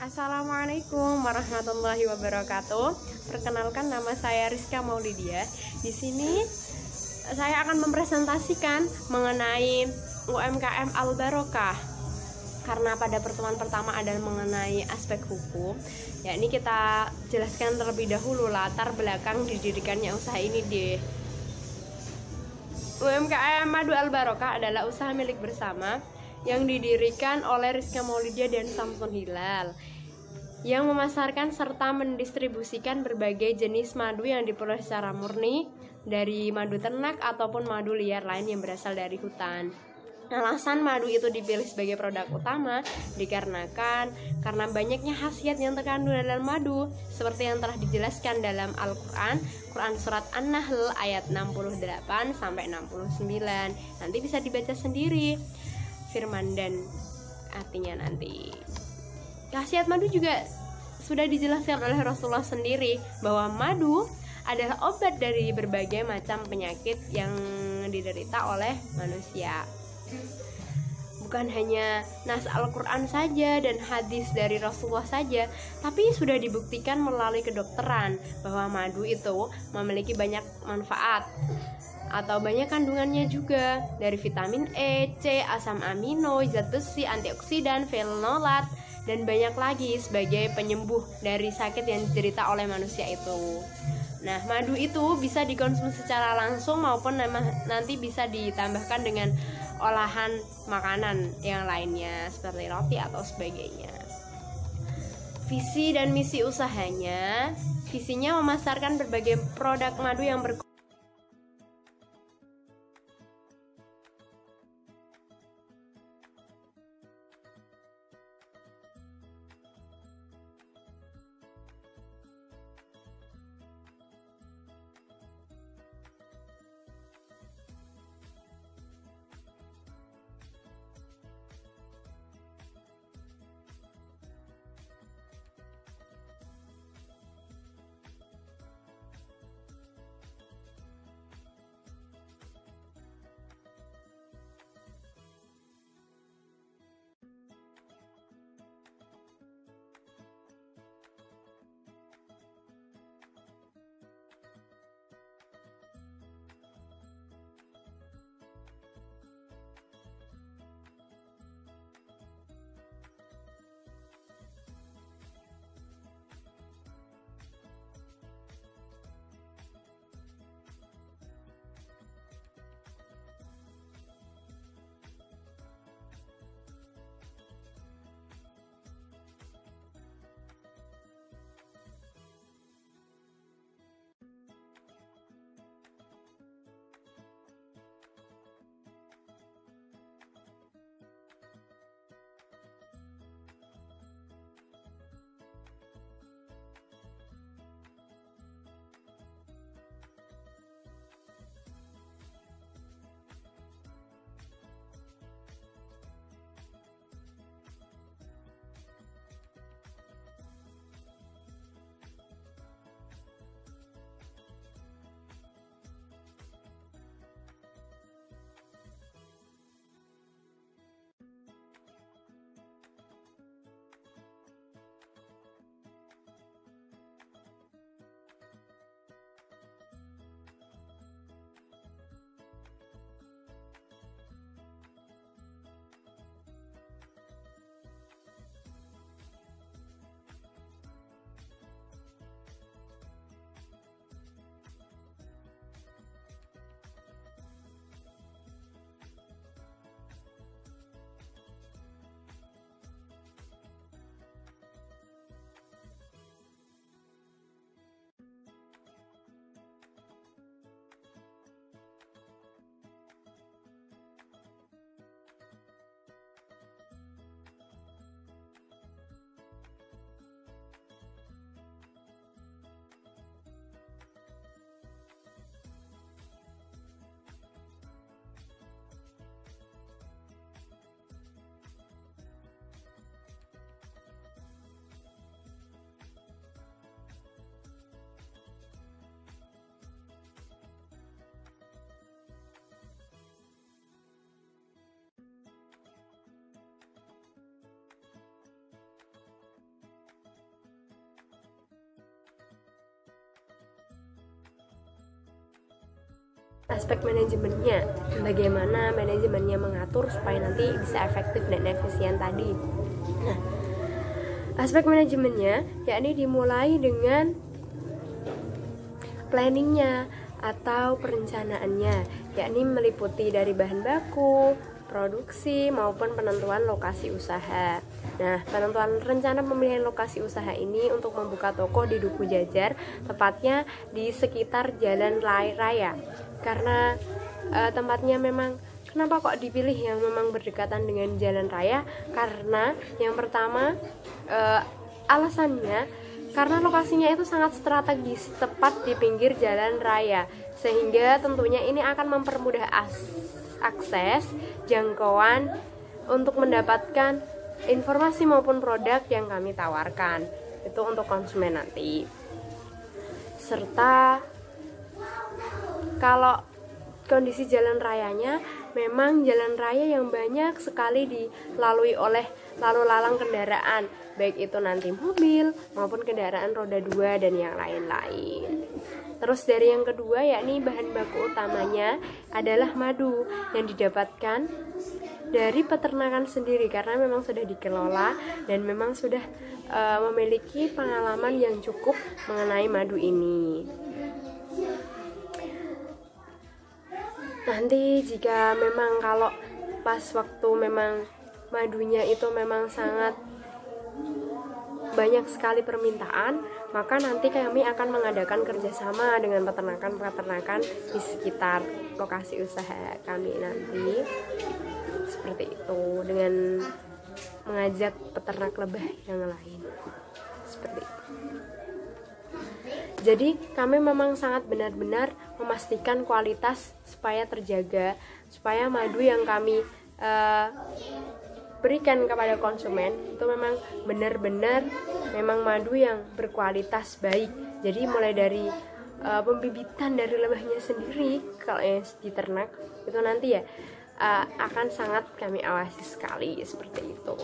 Assalamualaikum warahmatullahi wabarakatuh. Perkenalkan, nama saya Rizka Maulidia. Di sini saya akan mempresentasikan mengenai UMKM Al Barokah. Karena pada pertemuan pertama adalah mengenai aspek hukum, yakni kita jelaskan terlebih dahulu latar belakang didirikannya usaha ini deh. UMKM Madu Al Barokah adalah usaha milik bersama yang didirikan oleh Rizka Maulidia dan Samsun Hilal, yang memasarkan serta mendistribusikan berbagai jenis madu yang diperoleh secara murni dari madu ternak ataupun madu liar lain yang berasal dari hutan. Alasan madu itu dipilih sebagai produk utama dikarenakan karena banyaknya khasiat yang terkandung dalam madu, seperti yang telah dijelaskan dalam Al-Quran, Quran Surat An-Nahl ayat 68-69. Nanti bisa dibaca sendiri firman dan artinya nanti. Khasiat madu juga sudah dijelaskan oleh Rasulullah sendiri, bahwa madu adalah obat dari berbagai macam penyakit yang diderita oleh manusia. Bukan hanya nas Al-Quran saja dan hadis dari Rasulullah saja, tapi sudah dibuktikan melalui kedokteran bahwa madu itu memiliki banyak manfaat atau banyak kandungannya juga, dari vitamin E, C, asam amino, zat besi, antioksidan, fenolat, dan banyak lagi sebagai penyembuh dari sakit yang diderita oleh manusia itu. Nah, madu itu bisa dikonsumsi secara langsung maupun nanti bisa ditambahkan dengan olahan makanan yang lainnya seperti roti atau sebagainya. Visi dan misi usahanya, visinya memasarkan berbagai produk madu yang aspek manajemennya, bagaimana manajemennya mengatur supaya nanti bisa efektif dan efisien tadi. Nah, aspek manajemennya yakni dimulai dengan planningnya atau perencanaannya, yakni meliputi dari bahan baku, produksi maupun penentuan lokasi usaha. Nah, penentuan rencana pemilihan lokasi usaha ini untuk membuka toko di Duku Jajar, tepatnya di sekitar Jalan Raya. Karena tempatnya memang, kenapa kok dipilih yang memang berdekatan dengan jalan raya? Karena yang pertama alasannya karena lokasinya itu sangat strategis, tepat di pinggir jalan raya, sehingga tentunya ini akan mempermudah akses jangkauan untuk mendapatkan informasi maupun produk yang kami tawarkan. Itu untuk konsumen nanti. Serta kalau kondisi jalan rayanya memang jalan raya yang banyak sekali dilalui oleh lalu lalang kendaraan, baik itu nanti mobil maupun kendaraan roda 2 dan yang lain-lain. Terus dari yang kedua yakni bahan baku utamanya adalah madu yang didapatkan dari peternakan sendiri, karena memang sudah dikelola dan memang sudah memiliki pengalaman yang cukup mengenai madu ini. Nanti jika memang kalau pas waktu memang madunya itu memang sangat banyak sekali permintaan, maka nanti kami akan mengadakan kerjasama dengan peternakan di sekitar lokasi usaha kami nanti, seperti itu, dengan mengajak peternak lebah yang lain, seperti itu. Jadi kami memang sangat benar-benar memastikan kualitas supaya terjaga, supaya madu yang kami berikan kepada konsumen itu memang benar-benar memang madu yang berkualitas baik. Jadi mulai dari pembibitan dari lebahnya sendiri, kalau yang diternak itu nanti ya akan sangat kami awasi sekali, seperti itu.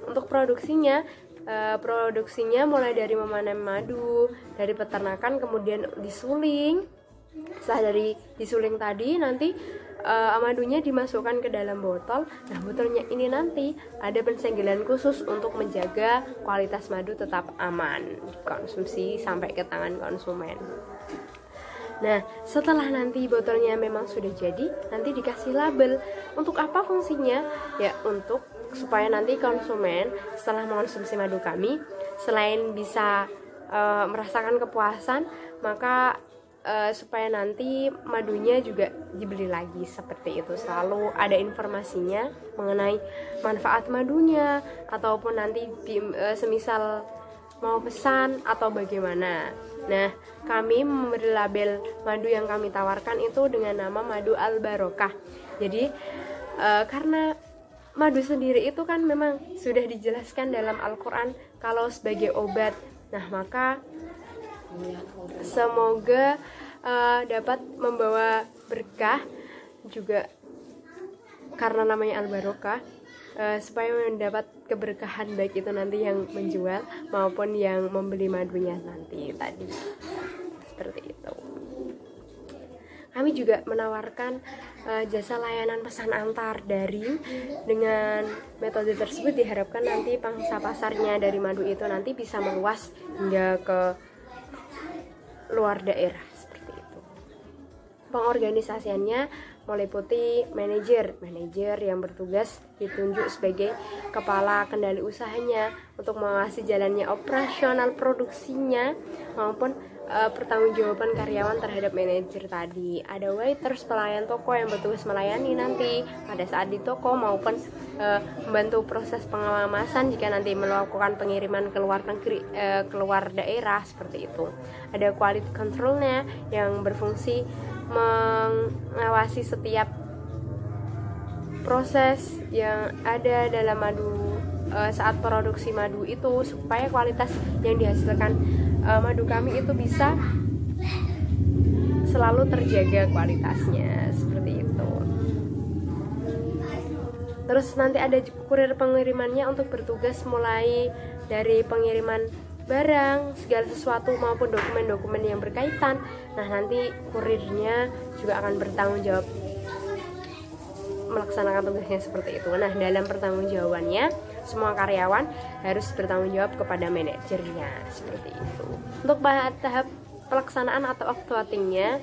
Untuk produksinya mulai dari memanen madu dari peternakan, kemudian disuling. Setelah dari disuling tadi nanti madunya dimasukkan ke dalam botol. Nah, botolnya ini nanti ada pensegelan khusus untuk menjaga kualitas madu tetap aman dikonsumsi sampai ke tangan konsumen. Nah, setelah nanti botolnya memang sudah jadi, nanti dikasih label. Untuk apa fungsinya? Ya, untuk supaya nanti konsumen setelah mengonsumsi madu kami, selain bisa merasakan kepuasan, maka supaya nanti madunya juga dibeli lagi, seperti itu. Selalu ada informasinya mengenai manfaat madunya, ataupun nanti semisal mau pesan atau bagaimana. Nah, kami memberi label madu yang kami tawarkan itu dengan nama madu Al-Barokah. Jadi karena madu sendiri itu kan memang sudah dijelaskan dalam Al-Quran kalau sebagai obat. Nah, maka semoga dapat membawa berkah juga karena namanya Al-Barokah, supaya mendapat keberkahan baik itu nanti yang menjual maupun yang membeli madunya nanti tadi, seperti itu. Kami juga menawarkan jasa layanan pesan antar daring. Dengan metode tersebut diharapkan nanti pangsa pasarnya dari madu itu nanti bisa meluas hingga ke luar daerah, seperti itu. Pengorganisasiannya meliputi manajer yang bertugas ditunjuk sebagai kepala kendali usahanya untuk mengawasi jalannya operasional produksinya maupun pertanggungjawaban karyawan terhadap manajer tadi. Ada waiters, pelayan toko yang bertugas melayani nanti pada saat di toko maupun membantu proses pengemasan jika nanti melakukan pengiriman ke luar negeri, keluar daerah, seperti itu. Ada quality controlnya yang berfungsi mengawasi setiap proses yang ada dalam madu saat produksi madu itu, supaya kualitas yang dihasilkan madu kami itu bisa selalu terjaga kualitasnya, seperti itu. Terus nanti ada kurir pengirimannya untuk bertugas mulai dari pengiriman barang, segala sesuatu maupun dokumen-dokumen yang berkaitan. Nah, nanti kurirnya juga akan bertanggung jawab melaksanakan tugasnya seperti itu. Nah, dalam pertanggungjawabannya semua karyawan harus bertanggung jawab kepada manajernya seperti itu. Untuk tahap pelaksanaan atau outsourcingnya,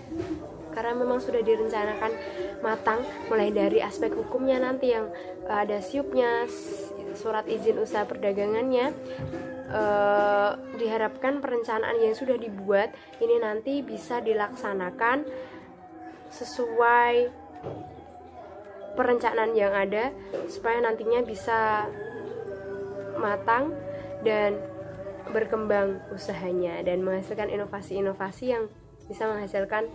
karena memang sudah direncanakan matang mulai dari aspek hukumnya nanti yang ada SIUP-nya, surat izin usaha perdagangannya, diharapkan perencanaan yang sudah dibuat ini nanti bisa dilaksanakan sesuai perencanaan yang ada supaya nantinya bisa matang dan berkembang usahanya dan menghasilkan inovasi-inovasi yang bisa menghasilkan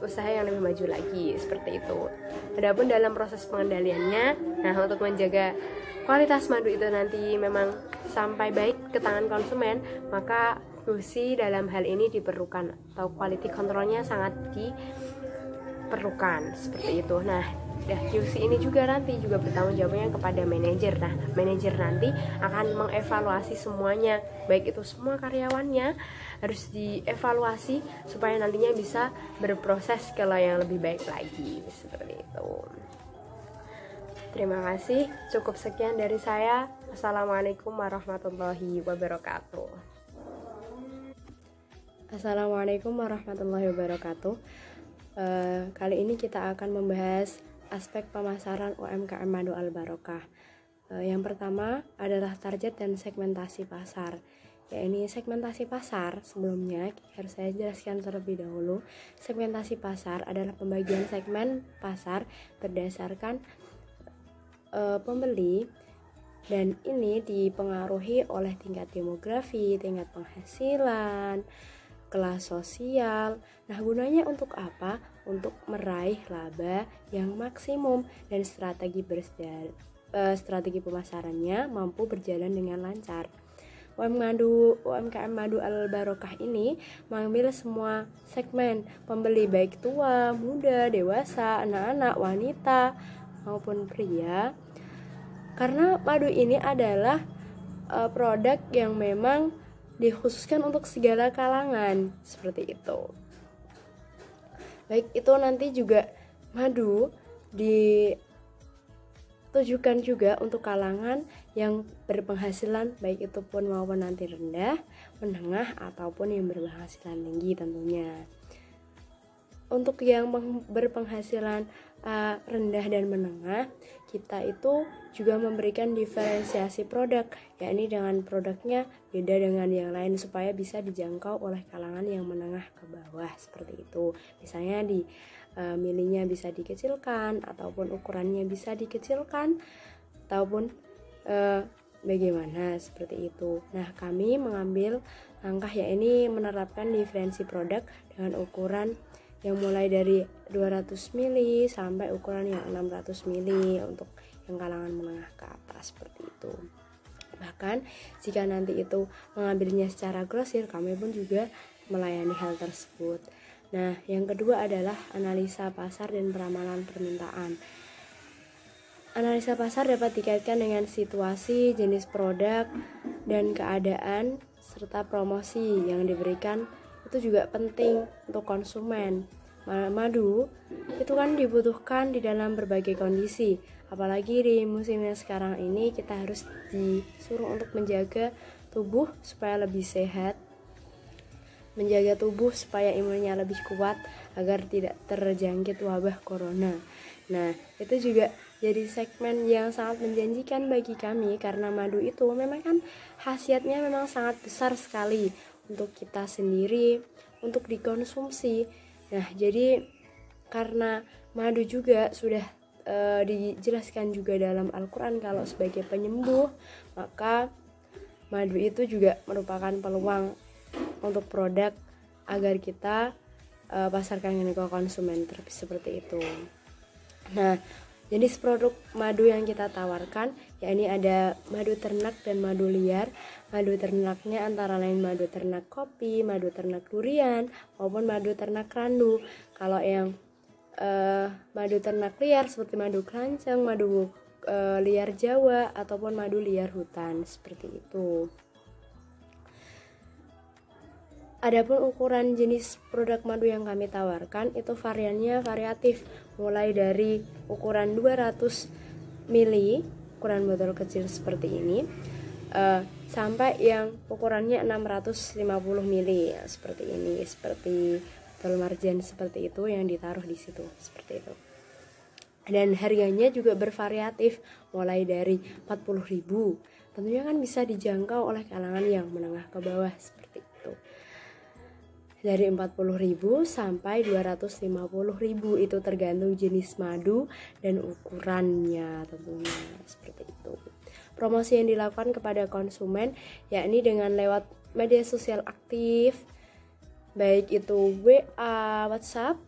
usaha yang lebih maju lagi seperti itu. Adapun dalam proses pengendaliannya, nah untuk menjaga kualitas madu itu nanti memang sampai baik ke tangan konsumen, maka QC dalam hal ini diperlukan atau quality controlnya sangat diperlukan seperti itu. Nah, QC ini juga nanti juga bertanggung jawabnya kepada manajer. Nah, manajer nanti akan mengevaluasi semuanya, baik itu semua karyawannya harus dievaluasi supaya nantinya bisa berproses ke yang lebih baik lagi seperti itu. Terima kasih, cukup sekian dari saya. Assalamualaikum warahmatullahi wabarakatuh. Assalamualaikum warahmatullahi wabarakatuh. Kali ini kita akan membahas aspek pemasaran UMKM Madu Al Barokah. Yang pertama adalah target dan segmentasi pasar. Ya, ini segmentasi pasar. Sebelumnya harus saya jelaskan terlebih dahulu. Segmentasi pasar adalah pembagian segmen pasar berdasarkan pembeli, dan ini dipengaruhi oleh tingkat demografi, tingkat penghasilan, kelas sosial. Nah, gunanya untuk apa? Untuk meraih laba yang maksimum dan strategi pemasarannya mampu berjalan dengan lancar. UMKM Madu Al Barokah ini mengambil semua segmen pembeli baik tua, muda, dewasa, anak-anak, wanita maupun pria. Karena madu ini adalah produk yang memang dikhususkan untuk segala kalangan seperti itu. Baik itu nanti juga madu ditujukan juga untuk kalangan yang berpenghasilan baik itu pun maupun nanti rendah, menengah ataupun yang berpenghasilan tinggi tentunya. Untuk yang berpenghasilan rendah dan menengah, kita itu juga memberikan diferensiasi produk, yakni dengan produknya beda dengan yang lain supaya bisa dijangkau oleh kalangan yang menengah ke bawah seperti itu. Misalnya milinya bisa dikecilkan ataupun ukurannya bisa dikecilkan ataupun bagaimana seperti itu. Nah, kami mengambil langkah yakni menerapkan diferensi produk dengan ukuran yang mulai dari 200 mili sampai ukuran yang 600 mili untuk yang kalangan menengah ke atas seperti itu. Bahkan jika nanti itu mengambilnya secara grosir, kami pun juga melayani hal tersebut. Nah, yang kedua adalah analisa pasar dan peramalan permintaan. Analisa pasar dapat dikaitkan dengan situasi, jenis produk, dan keadaan serta promosi yang diberikan. Itu juga penting untuk konsumen. Madu itu kan dibutuhkan di dalam berbagai kondisi, apalagi di musim yang sekarang ini kita harus disuruh untuk menjaga tubuh supaya lebih sehat, menjaga tubuh supaya imunnya lebih kuat agar tidak terjangkit wabah corona. Nah, itu juga jadi segmen yang sangat menjanjikan bagi kami karena madu itu memang kan khasiatnya memang sangat besar sekali untuk kita sendiri, untuk dikonsumsi. Nah, jadi karena madu juga sudah dijelaskan juga dalam Al-Quran kalau sebagai penyembuh, maka madu itu juga merupakan peluang untuk produk agar kita pasarkan ke konsumen seperti itu. Nah, jenis produk madu yang kita tawarkan yakni ada madu ternak dan madu liar. Madu ternaknya antara lain madu ternak kopi, madu ternak durian, maupun madu ternak randu. Kalau yang madu ternak liar seperti madu keranceng, madu liar Jawa, ataupun madu liar hutan seperti itu. Adapun ukuran jenis produk madu yang kami tawarkan itu variannya variatif, mulai dari ukuran 200 ml, ukuran botol kecil seperti ini, sampai yang ukurannya 650 ml ya, seperti ini, seperti botol marjan seperti itu yang ditaruh di situ, seperti itu. Dan harganya juga bervariatif, mulai dari 40.000, tentunya kan bisa dijangkau oleh kalangan yang menengah ke bawah seperti itu. Dari 40.000 sampai 250.000, itu tergantung jenis madu dan ukurannya tentunya, seperti itu. Promosi yang dilakukan kepada konsumen yakni dengan lewat media sosial aktif, baik itu WA, WhatsApp,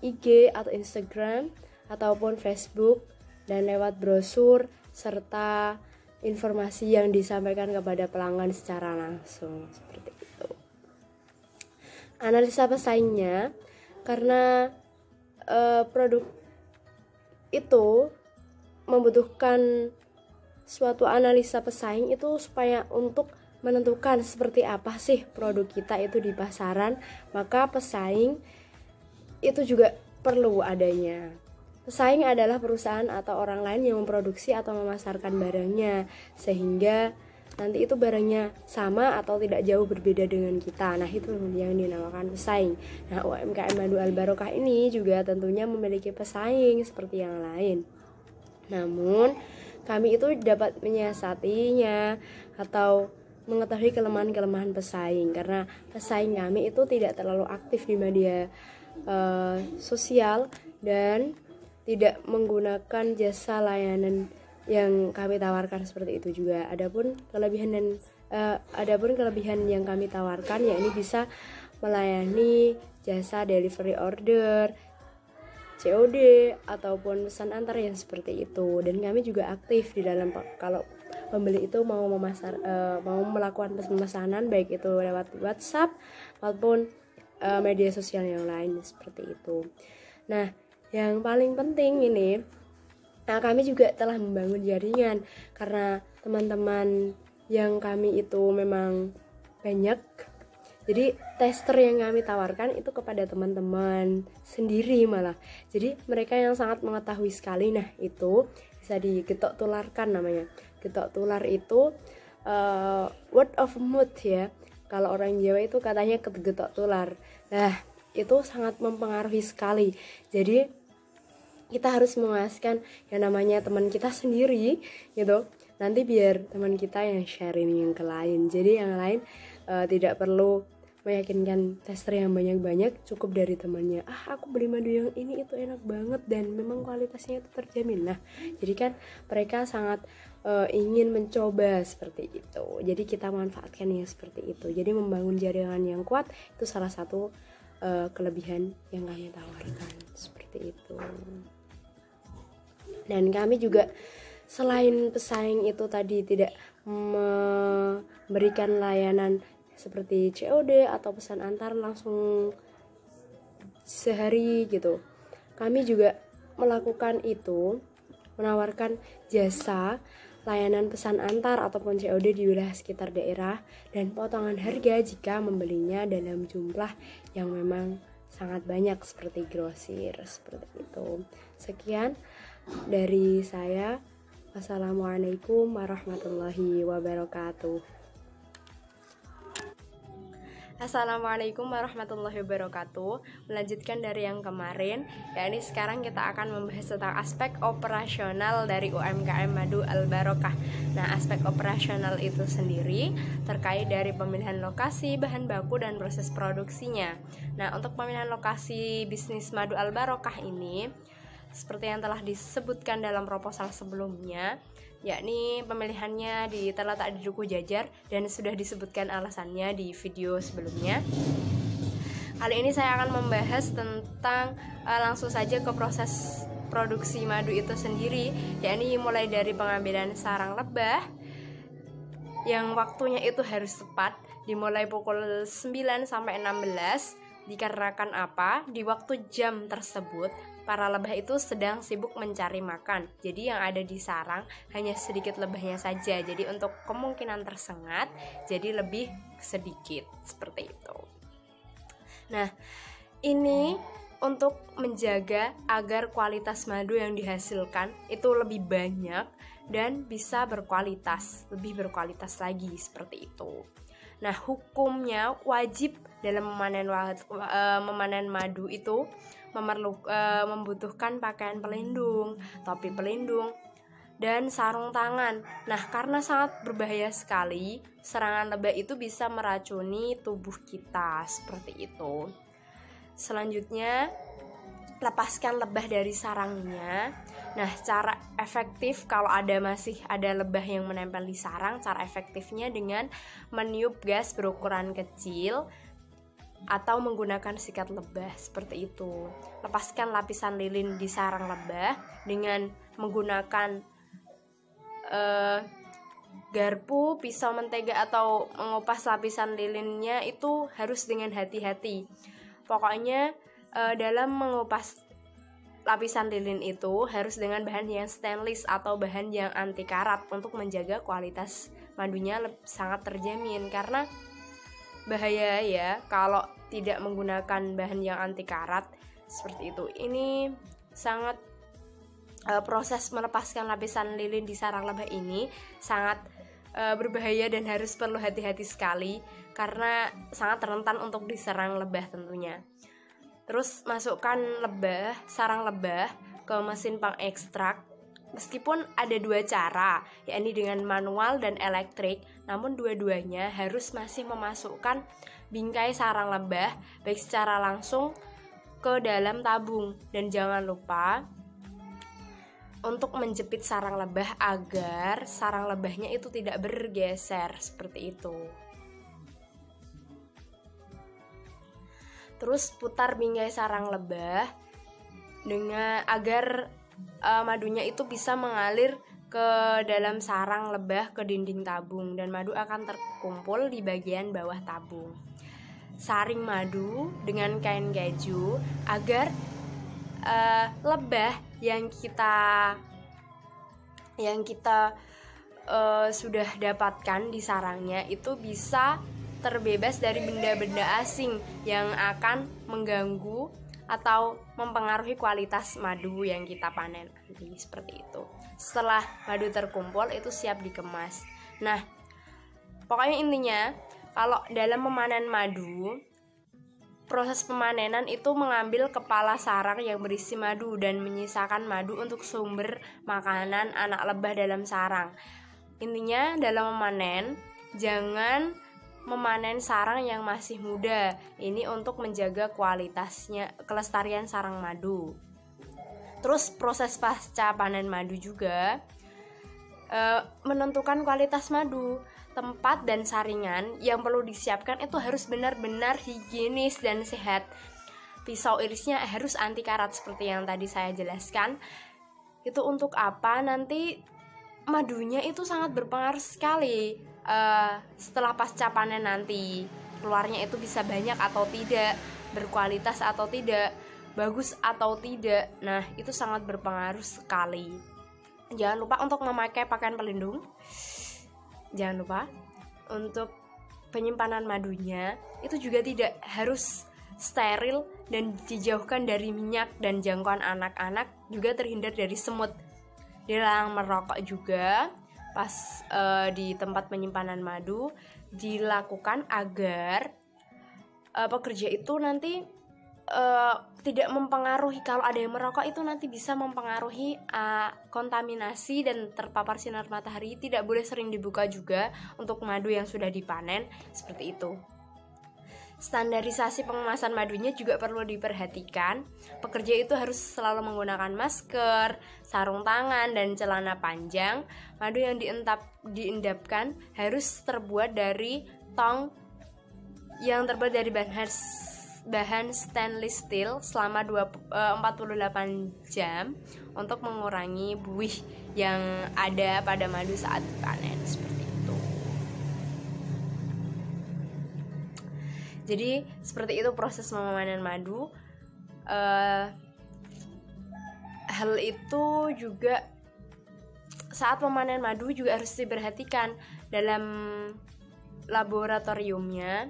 IG atau Instagram ataupun Facebook, dan lewat brosur serta informasi yang disampaikan kepada pelanggan secara langsung, seperti itu. Analisa pesaingnya, karena produk itu membutuhkan suatu analisa pesaing itu supaya untuk menentukan seperti apa sih produk kita itu di pasaran, maka pesaing itu juga perlu adanya. Pesaing adalah perusahaan atau orang lain yang memproduksi atau memasarkan barangnya, sehingga nanti itu barangnya sama atau tidak jauh berbeda dengan kita. Nah, itu yang dinamakan pesaing. Nah, UMKM Madu Al Barokah ini juga tentunya memiliki pesaing seperti yang lain. Namun, kami itu dapat menyiasatinya atau mengetahui kelemahan-kelemahan pesaing, karena pesaing kami itu tidak terlalu aktif di media sosial dan tidak menggunakan jasa layanan yang kami tawarkan seperti itu juga. Adapun kelebihan yang kami tawarkan yakni bisa melayani jasa delivery order, COD ataupun pesan antar yang seperti itu. Dan kami juga aktif di dalam, kalau pembeli itu mau melakukan pemesanan baik itu lewat WhatsApp maupun media sosial yang lain seperti itu. Nah, yang paling penting ini, kami juga telah membangun jaringan, karena teman-teman yang kami itu memang banyak. Jadi tester yang kami tawarkan itu kepada teman-teman sendiri malah. Jadi mereka yang sangat mengetahui sekali. Nah, itu bisa digetok tularkan namanya. Getok tular itu word of mouth ya. Kalau orang Jawa itu katanya getok tular. Nah, itu sangat mempengaruhi sekali. Jadi kita harus menguaskan yang namanya teman kita sendiri gitu, nanti biar teman kita yang sharing yang ke lain. Jadi yang lain tidak perlu meyakinkan tester yang banyak-banyak, cukup dari temannya. Aku beli madu yang ini itu enak banget dan memang kualitasnya itu terjamin. Nah, jadi kan mereka sangat ingin mencoba seperti itu. Jadi kita manfaatkan yang seperti itu. Jadi membangun jaringan yang kuat itu salah satu kelebihan yang kami tawarkan seperti itu. Dan kami juga selain pesaing itu tadi tidak memberikan layanan seperti COD atau pesan antar langsung sehari gitu, kami juga melakukan itu, menawarkan jasa layanan pesan antar ataupun COD di wilayah sekitar daerah, dan potongan harga jika membelinya dalam jumlah yang memang sangat banyak seperti grosir seperti itu. Sekian dari saya. Wassalamualaikum warahmatullahi wabarakatuh. Assalamualaikum warahmatullahi wabarakatuh. Melanjutkan dari yang kemarin, yakni sekarang kita akan membahas tentang aspek operasional dari UMKM Madu Al Barokah. Nah, aspek operasional itu sendiri terkait dari pemilihan lokasi, bahan baku, dan proses produksinya. Nah, untuk pemilihan lokasi bisnis Madu Al Barokah ini, seperti yang telah disebutkan dalam proposal sebelumnya, yakni pemilihannya terletak di Dukuh Jajar, dan sudah disebutkan alasannya di video sebelumnya. Kali ini saya akan membahas tentang langsung saja ke proses produksi madu itu sendiri, yakni mulai dari pengambilan sarang lebah yang waktunya itu harus tepat, dimulai pukul 9 sampai 16. Dikarenakan apa? Di waktu jam tersebut para lebah itu sedang sibuk mencari makan. Jadi yang ada di sarang hanya sedikit lebahnya saja. Jadi untuk kemungkinan tersengat jadi lebih sedikit seperti itu. Nah, ini untuk menjaga agar kualitas madu yang dihasilkan itu lebih banyak dan bisa berkualitas, lebih berkualitas lagi seperti itu. Nah, hukumnya wajib dalam memanen madu itu membutuhkan pakaian pelindung, topi pelindung, dan sarung tangan. Nah, karena sangat berbahaya sekali, serangan lebah itu bisa meracuni tubuh kita seperti itu. Selanjutnya, lepaskan lebah dari sarangnya. Nah, cara efektif kalau masih ada lebah yang menempel di sarang, cara efektifnya dengan meniup gas berukuran kecil atau menggunakan sikat lebah seperti itu. Lepaskan lapisan lilin di sarang lebah dengan menggunakan garpu, pisau mentega atau mengupas lapisan lilinnya itu harus dengan hati-hati. Pokoknya dalam mengupas lapisan lilin itu harus dengan bahan yang stainless atau bahan yang anti karat untuk menjaga kualitas madunya sangat terjamin, karena bahaya ya kalau tidak menggunakan bahan yang anti karat seperti itu. Ini sangat proses melepaskan lapisan lilin di sarang lebah ini sangat berbahaya dan harus perlu hati-hati sekali karena sangat rentan untuk diserang lebah tentunya. Terus masukkan sarang lebah ke mesin pengekstrak. Meskipun ada dua cara, yakni dengan manual dan elektrik, namun dua-duanya harus masih memasukkan bingkai sarang lebah baik secara langsung ke dalam tabung. Dan jangan lupa untuk menjepit sarang lebah agar sarang lebahnya itu tidak bergeser seperti itu. Terus putar bingkai sarang lebah dengan agar madunya itu bisa mengalir ke dalam sarang lebah ke dinding tabung dan madu akan terkumpul di bagian bawah tabung. Saring madu dengan kain keju agar lebah yang kita sudah dapatkan di sarangnya itu bisa terbebas dari benda-benda asing yang akan mengganggu atau mempengaruhi kualitas madu yang kita panen nanti seperti itu. Setelah madu terkumpul itu siap dikemas. Nah, pokoknya intinya kalau dalam memanen madu, proses pemanenan itu mengambil kepala sarang yang berisi madu dan menyisakan madu untuk sumber makanan anak lebah dalam sarang. Intinya dalam memanen, jangan memanen sarang yang masih muda. Ini untuk menjaga kualitasnya, kelestarian sarang madu. Terus proses pasca panen madu juga menentukan kualitas madu. Tempat dan saringan yang perlu disiapkan itu harus benar-benar higienis dan sehat. Pisau irisnya harus anti karat seperti yang tadi saya jelaskan. Itu untuk apa? Nanti madunya itu sangat berpengaruh sekali setelah pasca panen nanti. Keluarnya itu bisa banyak atau tidak, berkualitas atau tidak, bagus atau tidak. Nah, itu sangat berpengaruh sekali. Jangan lupa untuk memakai pakaian pelindung. Jangan lupa untuk penyimpanan madunya itu juga tidak harus steril dan dijauhkan dari minyak dan jangkauan anak-anak, juga terhindar dari semut. Dilarang merokok juga pas di tempat penyimpanan madu dilakukan agar pekerja itu nanti tidak mempengaruhi. Kalau ada yang merokok itu nanti bisa mempengaruhi kontaminasi dan terpapar sinar matahari. Tidak boleh sering dibuka juga untuk madu yang sudah dipanen seperti itu. Standarisasi pengemasan madunya juga perlu diperhatikan. Pekerja itu harus selalu menggunakan masker, sarung tangan, dan celana panjang. Madu yang diendapkan harus terbuat dari tong yang terbuat dari bahan stainless steel selama 48 jam untuk mengurangi buih yang ada pada madu saat dipanen seperti itu. Jadi seperti itu proses memanen madu. Hal itu juga saat memanen madu juga harus diperhatikan dalam laboratoriumnya.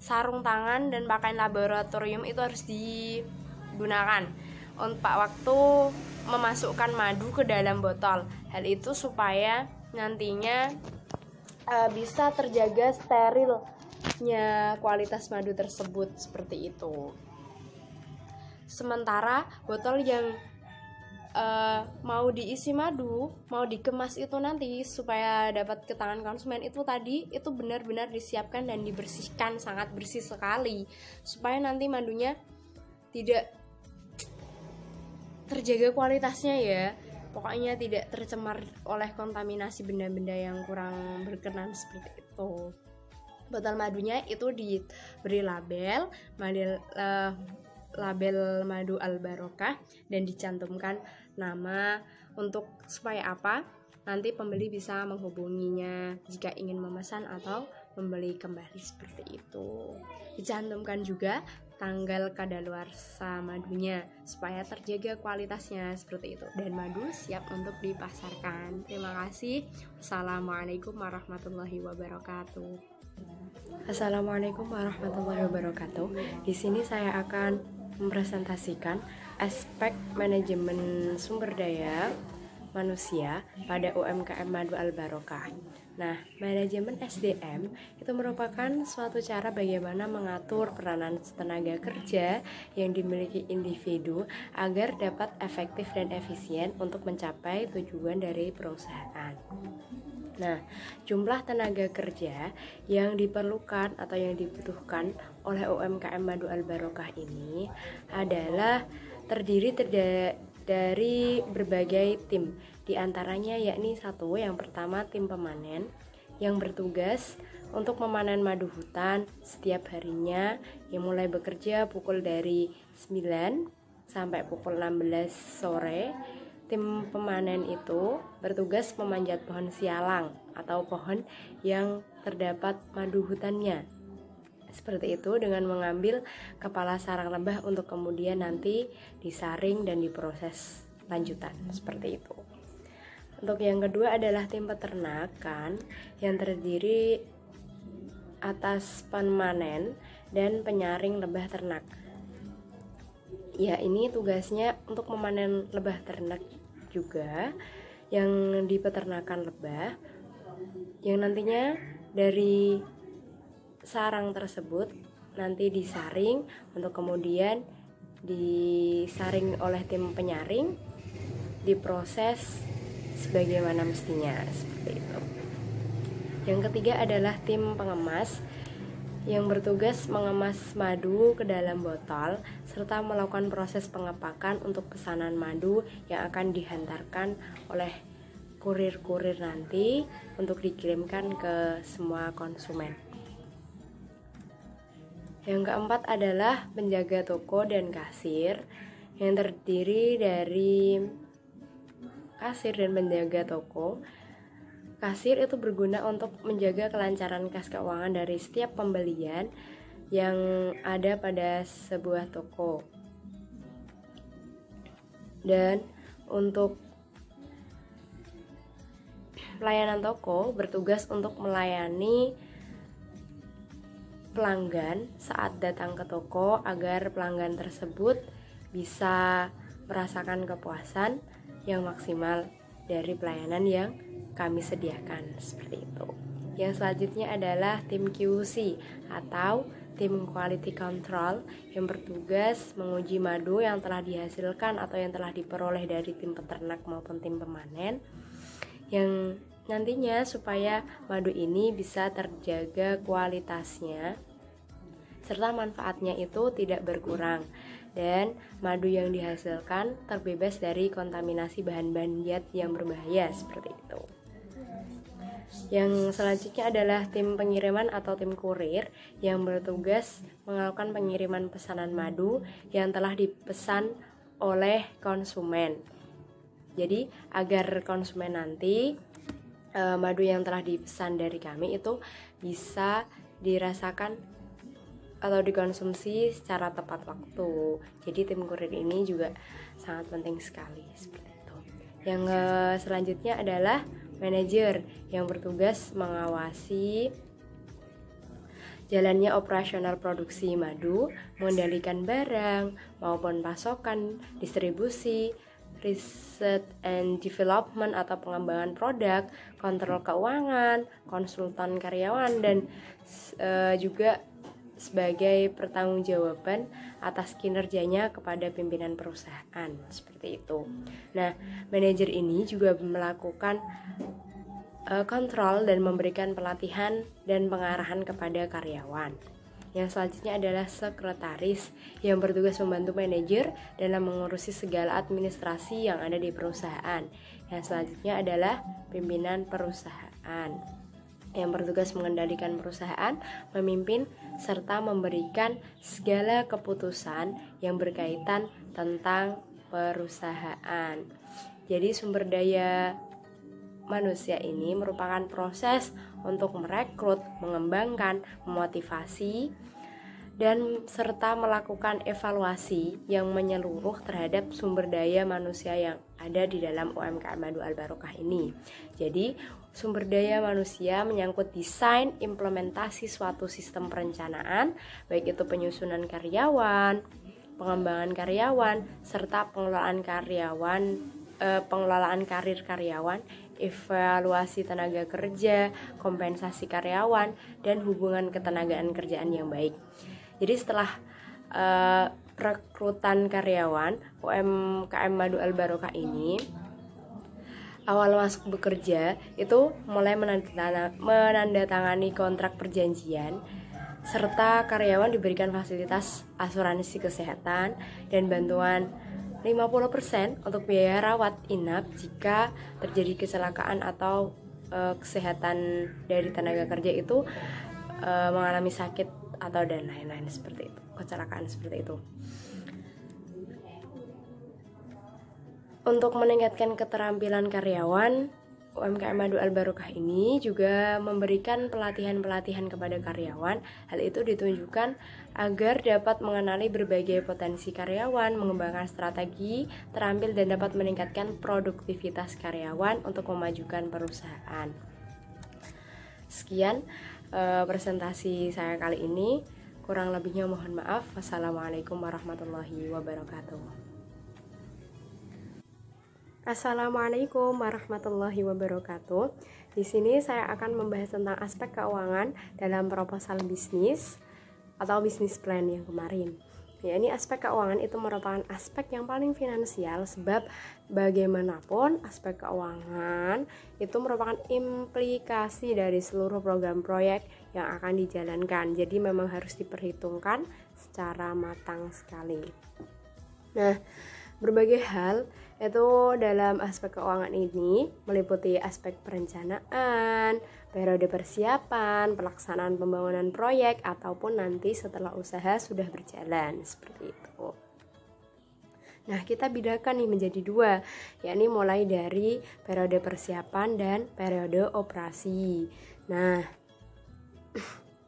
sarung tangan dan pakaian laboratorium itu harus digunakan untuk waktu memasukkan madu ke dalam botol. Hal itu supaya nantinya bisa terjaga sterilnya kualitas madu tersebut, seperti itu. Sementara botol yang mau diisi madu, mau dikemas itu nanti supaya dapat ke tangan konsumen itu tadi itu benar-benar disiapkan dan dibersihkan, sangat bersih sekali, supaya nanti madunya tidak terjaga kualitasnya ya. Pokoknya tidak tercemar oleh kontaminasi benda-benda yang kurang berkenan, seperti itu. Botol madunya itu diberi label madu Al-Barokah dan dicantumkan nama untuk supaya apa? Nanti pembeli bisa menghubunginya jika ingin memesan atau membeli kembali, seperti itu. Dicantumkan juga tanggal kadaluarsa madunya supaya terjaga kualitasnya, seperti itu, dan madu siap untuk dipasarkan. Terima kasih. Assalamualaikum warahmatullahi wabarakatuh. Assalamualaikum warahmatullahi wabarakatuh. Di sini saya akan mempresentasikan aspek manajemen sumber daya manusia pada UMKM Madu Al-Barokah. Nah, manajemen SDM itu merupakan suatu cara bagaimana mengatur peranan tenaga kerja yang dimiliki individu agar dapat efektif dan efisien untuk mencapai tujuan dari perusahaan. Nah, jumlah tenaga kerja yang diperlukan atau yang dibutuhkan oleh UMKM Madu Al-Barokah ini adalah terdiri dari berbagai tim. Di antaranya yakni satu, yang pertama tim pemanen yang bertugas untuk memanen madu hutan setiap harinya, yang mulai bekerja pukul dari 9 sampai pukul 16 sore. Tim pemanen itu bertugas memanjat pohon sialang atau pohon yang terdapat madu hutannya. Seperti itu, dengan mengambil kepala sarang lebah untuk kemudian nanti disaring dan diproses lanjutan, seperti itu. Untuk yang kedua adalah tim peternakan yang terdiri atas pemanen dan penyaring lebah ternak. Ya, ini tugasnya untuk memanen lebah ternak juga yang di peternakan lebah, yang nantinya dari sarang tersebut nanti disaring untuk kemudian disaring oleh tim penyaring, diproses sebagaimana mestinya, seperti itu. Yang ketiga adalah tim pengemas yang bertugas mengemas madu ke dalam botol serta melakukan proses pengepakan untuk pesanan madu yang akan dihantarkan oleh kurir-kurir nanti untuk dikirimkan ke semua konsumen. Yang keempat adalah penjaga toko dan kasir yang terdiri dari kasir dan penjaga toko. Kasir itu berguna untuk menjaga kelancaran kas keuangan dari setiap pembelian yang ada pada sebuah toko. Dan untuk pelayanan toko bertugas untuk melayani pelanggan saat datang ke toko agar pelanggan tersebut bisa merasakan kepuasan yang maksimal dari pelayanan yang kami sediakan, seperti itu. Yang selanjutnya adalah tim QC atau tim Quality Control yang bertugas menguji madu yang telah dihasilkan atau yang telah diperoleh dari tim peternak maupun tim pemanen, yang nantinya supaya madu ini bisa terjaga kualitasnya serta manfaatnya itu tidak berkurang dan madu yang dihasilkan terbebas dari kontaminasi bahan-bahan zat yang berbahaya, seperti itu. Yang selanjutnya adalah tim pengiriman atau tim kurir yang bertugas melakukan pengiriman pesanan madu yang telah dipesan oleh konsumen. Jadi agar konsumen nanti madu yang telah dipesan dari kami itu bisa dirasakan atau dikonsumsi secara tepat waktu. Jadi tim kurir ini juga sangat penting sekali, seperti itu. Yang selanjutnya adalah manajer yang bertugas mengawasi jalannya operasional produksi madu, mengendalikan barang maupun pasokan, distribusi, research and development atau pengembangan produk, kontrol keuangan, konsultan karyawan, dan juga sebagai pertanggungjawaban atas kinerjanya kepada pimpinan perusahaan, seperti itu. Nah, manajer ini juga melakukan kontrol dan memberikan pelatihan dan pengarahan kepada karyawan. Yang selanjutnya adalah sekretaris yang bertugas membantu manajer dalam mengurusi segala administrasi yang ada di perusahaan. Yang selanjutnya adalah pimpinan perusahaan yang bertugas mengendalikan perusahaan, memimpin, serta memberikan segala keputusan yang berkaitan tentang perusahaan. Jadi sumber daya manusia ini merupakan proses untuk merekrut, mengembangkan, memotivasi, dan serta melakukan evaluasi yang menyeluruh terhadap sumber daya manusia yang ada di dalam UMKM Madu Al Barokah ini. Jadi, sumber daya manusia menyangkut desain, implementasi suatu sistem perencanaan, baik itu penyusunan karyawan, pengembangan karyawan, serta pengelolaan karir karyawan, evaluasi tenaga kerja, kompensasi karyawan, dan hubungan ketenagaan kerjaan yang baik. Jadi setelah rekrutan karyawan, UMKM Madu Al Barokah ini awal masuk bekerja itu mulai menandatangani kontrak perjanjian, serta karyawan diberikan fasilitas asuransi kesehatan dan bantuan 50% untuk biaya rawat inap jika terjadi kecelakaan atau kesehatan dari tenaga kerja itu mengalami sakit atau dan lain-lain seperti itu, kecelakaan seperti itu. Untuk meningkatkan keterampilan karyawan, UMKM Madu Al Barokah ini juga memberikan pelatihan-pelatihan kepada karyawan. Hal itu ditunjukkan agar dapat mengenali berbagai potensi karyawan, mengembangkan strategi, terampil dan dapat meningkatkan produktivitas karyawan untuk memajukan perusahaan. Sekian presentasi saya kali ini. Kurang lebihnya mohon maaf. Wassalamualaikum warahmatullahi wabarakatuh. Assalamualaikum warahmatullahi wabarakatuh. Di sini saya akan membahas tentang aspek keuangan dalam proposal bisnis atau bisnis plan yang kemarin. Ya, ini aspek keuangan itu merupakan aspek yang paling finansial, sebab bagaimanapun aspek keuangan itu merupakan implikasi dari seluruh program proyek yang akan dijalankan. Jadi memang harus diperhitungkan secara matang sekali. Nah, berbagai hal itu dalam aspek keuangan ini meliputi aspek perencanaan, periode persiapan, pelaksanaan pembangunan proyek, ataupun nanti setelah usaha sudah berjalan, seperti itu. Nah, kita bedakan nih menjadi dua, yakni mulai dari periode persiapan dan periode operasi. Nah,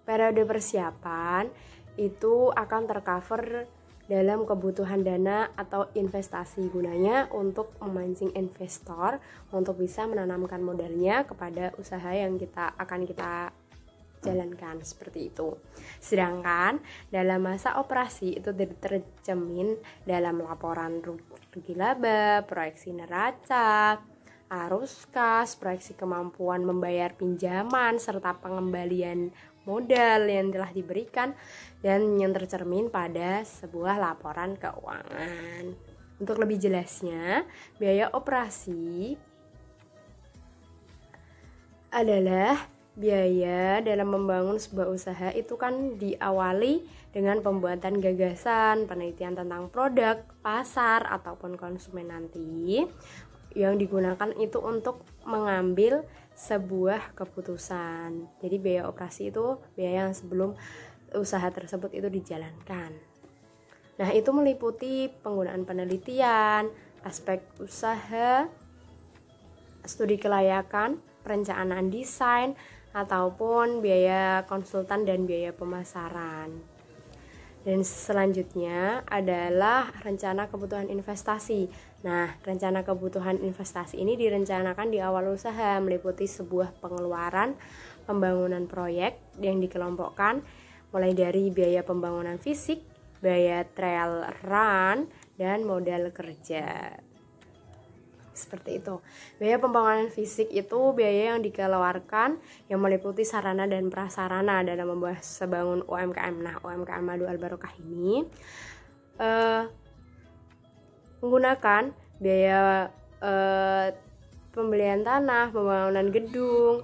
periode persiapan itu akan tercover dalam kebutuhan dana atau investasi, gunanya untuk memancing investor untuk bisa menanamkan modalnya kepada usaha yang akan kita jalankan, seperti itu. Sedangkan dalam masa operasi itu tercermin dalam laporan rugi laba, proyeksi neraca, arus kas, proyeksi kemampuan membayar pinjaman, serta pengembalian modal yang telah diberikan dan yang tercermin pada sebuah laporan keuangan. Untuk lebih jelasnya, biaya operasi adalah biaya dalam membangun sebuah usaha itu kan diawali dengan pembuatan gagasan, penelitian tentang produk, pasar, ataupun konsumen nanti yang digunakan itu untuk mengambil sebuah keputusan. Jadi biaya operasi itu biaya yang sebelum usaha tersebut itu dijalankan. Nah, itu meliputi penggunaan penelitian, aspek usaha, studi kelayakan, perencanaan desain, ataupun biaya konsultan dan biaya pemasaran. Dan selanjutnya adalah rencana kebutuhan investasi. Nah, rencana kebutuhan investasi ini direncanakan di awal usaha, meliputi sebuah pengeluaran, pembangunan proyek yang dikelompokkan mulai dari biaya pembangunan fisik, biaya trial run, dan modal kerja. Seperti itu. Biaya pembangunan fisik itu biaya yang dikeluarkan yang meliputi sarana dan prasarana dalam membahas sebangun UMKM. Nah, UMKM Madu Al Barokah ini menggunakan biaya pembelian tanah, pembangunan gedung,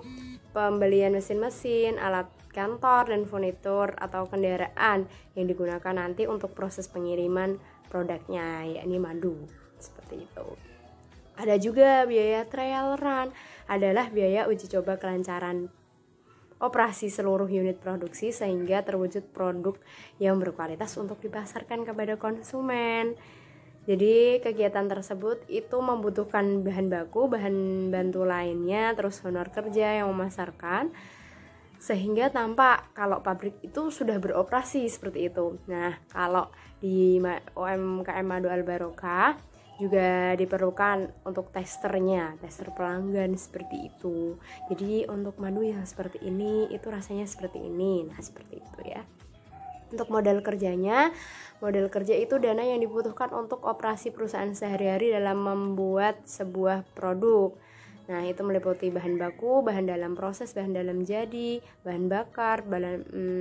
pembelian mesin-mesin, alat kantor dan furnitur atau kendaraan yang digunakan nanti untuk proses pengiriman produknya, yakni madu. Seperti itu. Ada juga biaya trial run, adalah biaya uji coba kelancaran operasi seluruh unit produksi sehingga terwujud produk yang berkualitas untuk dipasarkan kepada konsumen. Jadi kegiatan tersebut itu membutuhkan bahan baku, bahan bantu lainnya, terus honor kerja yang memasarkan, sehingga tampak kalau pabrik itu sudah beroperasi seperti itu. Nah, kalau di UMKM Madu Al Barokah juga diperlukan untuk testernya, tester pelanggan seperti itu. Jadi untuk madu yang seperti ini itu rasanya seperti ini. Nah, seperti itu ya. Untuk modal kerjanya, modal kerja itu dana yang dibutuhkan untuk operasi perusahaan sehari-hari dalam membuat sebuah produk. Nah, itu meliputi bahan baku, bahan dalam proses, bahan dalam jadi, bahan bakar,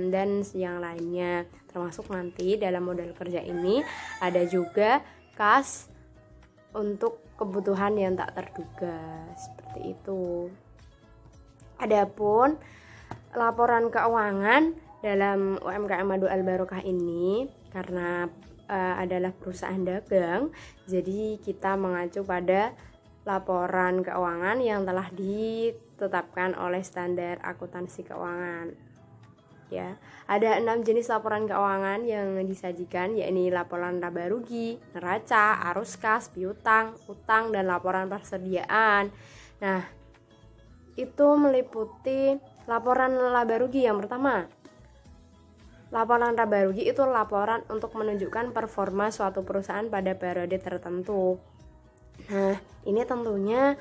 dan yang lainnya. Termasuk nanti dalam modal kerja ini ada juga kas untuk kebutuhan yang tak terduga, seperti itu. Adapun laporan keuangan dalam UMKM Madu Al Barokah ini karena adalah perusahaan dagang, jadi kita mengacu pada laporan keuangan yang telah ditetapkan oleh standar akuntansi keuangan. Ya, ada 6 jenis laporan keuangan yang disajikan, yakni laporan laba rugi, neraca, arus kas, piutang, utang, dan laporan persediaan. Nah, itu meliputi laporan laba rugi yang pertama. Laporan laba rugi itu laporan untuk menunjukkan performa suatu perusahaan pada periode tertentu. Nah, ini tentunya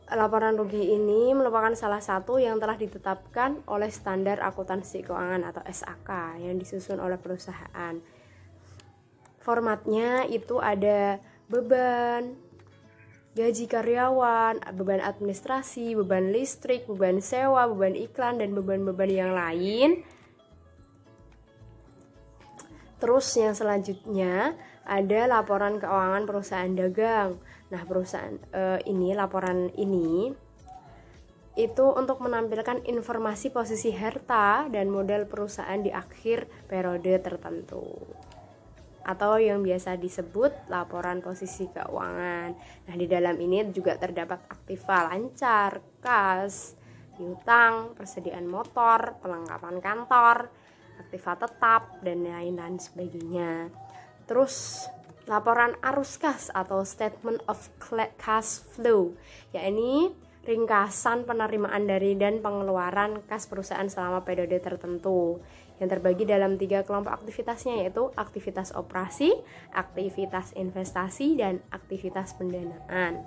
laporan rugi ini merupakan salah satu yang telah ditetapkan oleh standar akuntansi keuangan atau SAK yang disusun oleh perusahaan. Formatnya itu ada beban, gaji karyawan, beban administrasi, beban listrik, beban sewa, beban iklan, dan beban-beban yang lain. Terus yang selanjutnya ada laporan keuangan perusahaan dagang. Nah, laporan ini itu untuk menampilkan informasi posisi harta dan modal perusahaan di akhir periode tertentu, atau yang biasa disebut laporan posisi keuangan. Nah, di dalam ini juga terdapat aktiva lancar, kas, piutang, persediaan motor, perlengkapan kantor, aktiva tetap, dan lain-lain sebagainya. Terus laporan arus kas atau statement of cash flow, yakni ringkasan penerimaan dari dan pengeluaran kas perusahaan selama periode tertentu, yang terbagi dalam 3 kelompok aktivitasnya, yaitu aktivitas operasi, aktivitas investasi, dan aktivitas pendanaan.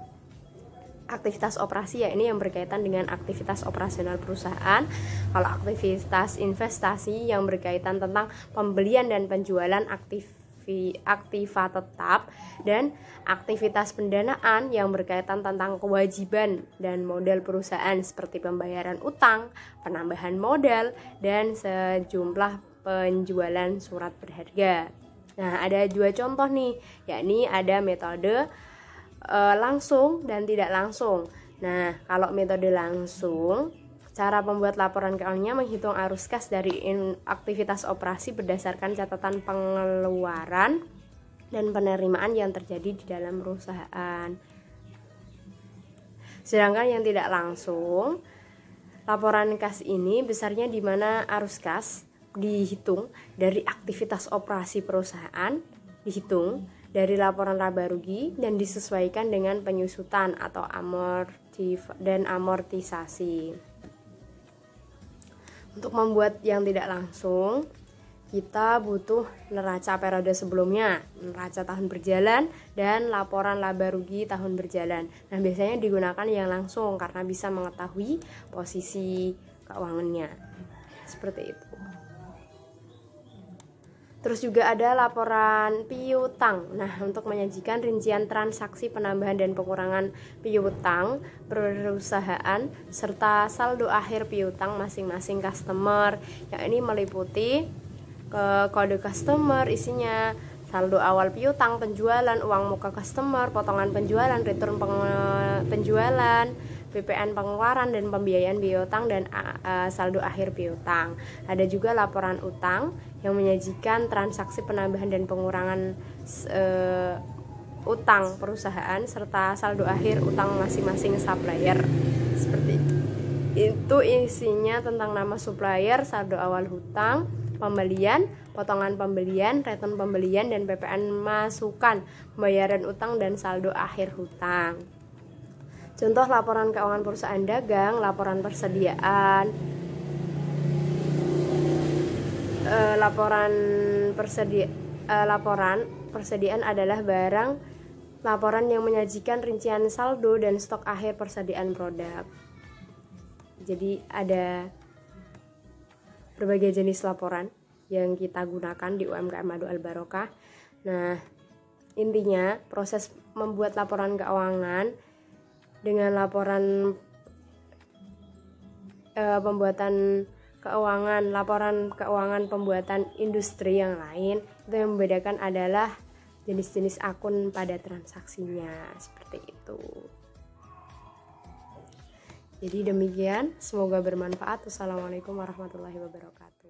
Aktivitas operasi yakni yang berkaitan dengan aktivitas operasional perusahaan. Kalau aktivitas investasi yang berkaitan tentang pembelian dan penjualan aktiva tetap, dan aktivitas pendanaan yang berkaitan tentang kewajiban dan modal perusahaan seperti pembayaran utang, penambahan modal, dan sejumlah penjualan surat berharga. Nah, ada 2 contoh nih, yakni ada metode langsung dan tidak langsung. Nah, kalau metode langsung, cara pembuat laporan keuangannya menghitung arus kas dari aktivitas operasi berdasarkan catatan pengeluaran dan penerimaan yang terjadi di dalam perusahaan. Sedangkan yang tidak langsung, laporan kas ini besarnya di mana arus kas dihitung dari aktivitas operasi perusahaan, dihitung dari laporan laba rugi, dan disesuaikan dengan penyusutan atau amortisasi. Untuk membuat yang tidak langsung, kita butuh neraca periode sebelumnya, neraca tahun berjalan, dan laporan laba rugi tahun berjalan. Nah, biasanya digunakan yang langsung karena bisa mengetahui posisi keuangannya. Seperti itu. Terus juga ada laporan piutang. Nah, untuk menyajikan rincian transaksi penambahan dan pengurangan piutang perusahaan serta saldo akhir piutang masing-masing customer. Yang ini meliputi kode customer, isinya saldo awal piutang, penjualan, uang muka customer, potongan penjualan, return penjualan, PPN pengeluaran dan pembiayaan piutang, dan saldo akhir piutang. Ada juga laporan utang yang menyajikan transaksi penambahan dan pengurangan utang perusahaan serta saldo akhir utang masing-masing supplier. Seperti itu isinya tentang nama supplier, saldo awal hutang, pembelian, potongan pembelian, return pembelian, dan PPN masukan, pembayaran utang, dan saldo akhir hutang. Contoh laporan keuangan perusahaan dagang, laporan persediaan, laporan persediaan adalah barang laporan yang menyajikan rincian saldo dan stok akhir persediaan produk. Jadi ada berbagai jenis laporan yang kita gunakan di UMKM Madu Al Barokah. Nah, intinya proses membuat laporan keuangan dengan laporan pembuatan keuangan, laporan keuangan pembuatan industri yang lain, itu yang membedakan adalah jenis-jenis akun pada transaksinya, seperti itu. Jadi demikian, semoga bermanfaat. Wassalamualaikum warahmatullahi wabarakatuh.